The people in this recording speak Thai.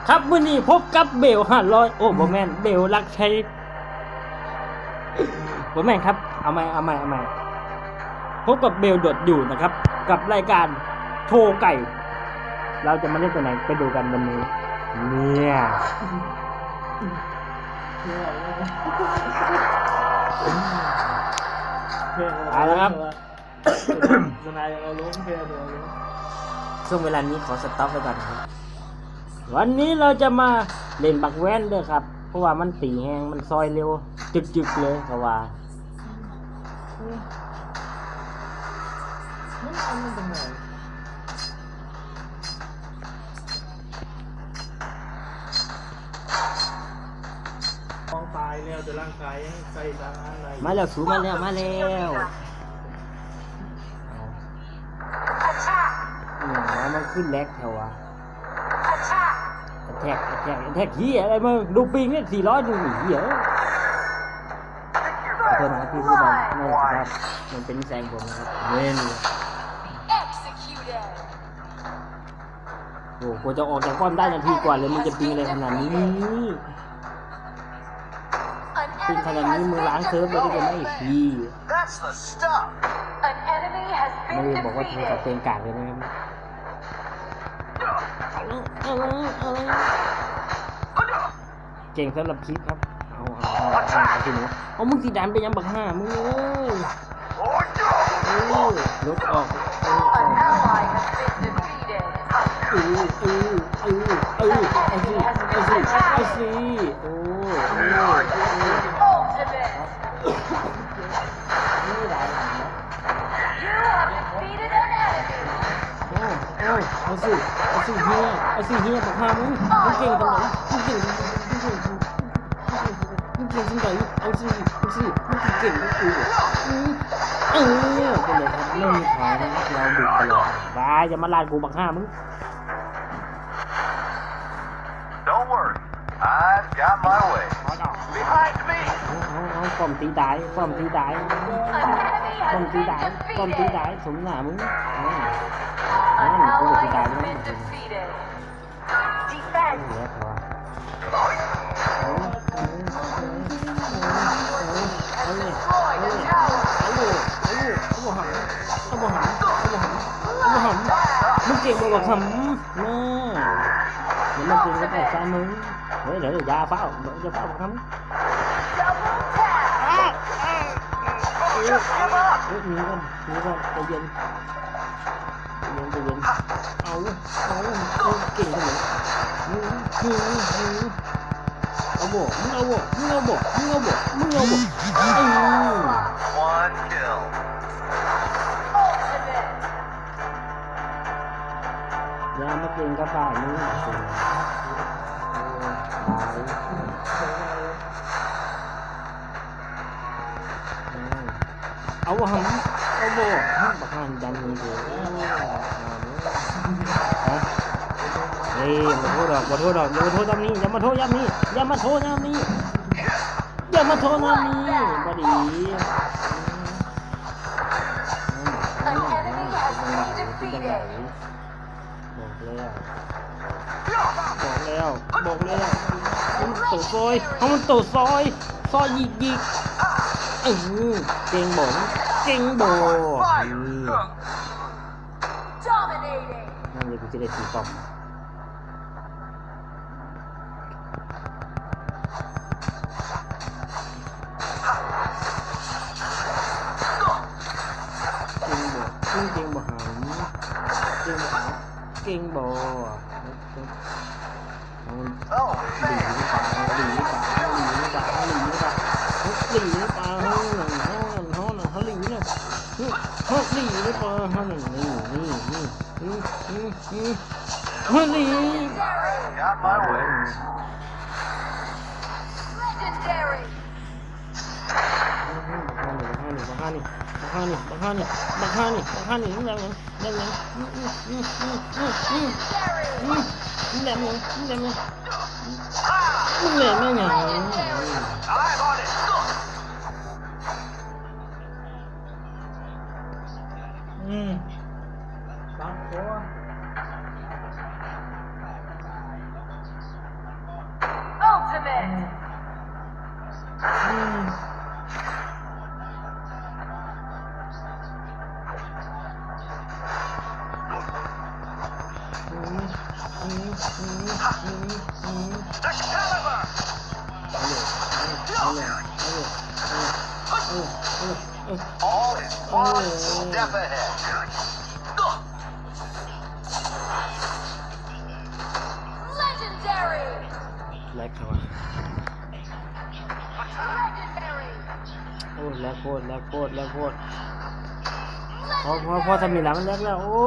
ครับมื้อนี้พบกับเบล500โอ้บ่แม่นเบลรักชัยบ่แม่นครับเอาใหม่พบกับเบลโดดอยู่นะครับกับรายการโชว์ไก่เราจะมาเล่นตัวไหนไปดูกันวันนี้เนี่ยเอาละครับสนายเราล้มเพื่อนเราล้ม ช่วงเวลานี้ขอสต็อปไว้ก่อนครับวันนี้เราจะมาเล่นบักแว้นด้วยครับเพราะว่ามันตีแหงมันซอยเร็วจึกๆเลยเขาว่ามันทำมันเป็นไงมองตายแล้วแต่ร่างกายยังใส่ตาอะไร มาแล้วสูมาแล้วเนี่ยมันขึ้นแลกแถวอะแท็กเฮียอะไรมึงดูปิงเนี่ย400ดูเฮียขอโทษนะพี่ผู้บอลไม่ครับมันเป็นนิสัยของผมนะครับเว้นโอ้กูจะออกจากป้อมได้นาทีกว่าเลยมึงจะปิงอะไรขนาดนี้ปิงขนาดนี้มึงล้างเซิร์ฟเลยได้ยังไงพี่ไม่ได้บอกว่าเธอกับเพลงกากเลยนะครับเก่งสำหรับคลิปครับเอาทีนี้เอามึงสีดำไปยังบักห้ามึงลบออกไอ้สิโอ้นี่ได้เอาสิเฮียบักห้ามึงเก่งตรงไหนมึงเก่งตรงไหนเอาสิมึงเก่งก็คือเป็นเลยครับไม่มีทางนะเราบุกตลอดบายจะมาลาดกูบักห้ามึง Don't worry, I've got my way. Behind me. เอาป้อมตีได้สมหน้ามึงกูจะตีได้ด้วยเนี่ยมึงเก่งบอกคำเนี่ยเดี๋ยวมันเก่งก็แต่ใช่มึงเดี๋ยวยาเฝ้าคำมีกันใจเย็นเอาเก่งขนาดเอาบ่มึงเอาบ่ One kill. ยามาเก่งกับฝ่ายมึงเอาบ่บักหันดันมือกูเฮ้ยมาโทษดอกอย่ามาโทษยามนี้อย่ามาโทษยามนี้บ่ดีบอกแล้วมันตู่ซอยยิกเก่งบ่นั่นเลยกูจะได้ตีป้อมเก่งบ่หOh, หลีหรือเปล่าเขาหลีหรือเปล่าเขาหลีนะgot my way. บักห้านี่ได้ยังมึงเล่นไม่ยัง I'm on it. บางโค it. เอาเลย All is one step ahead. Legendary! แลกเขาอะ Legendary! โอ้แลกโคตรพอทำมีแล้วมันแลกแล้วโอ้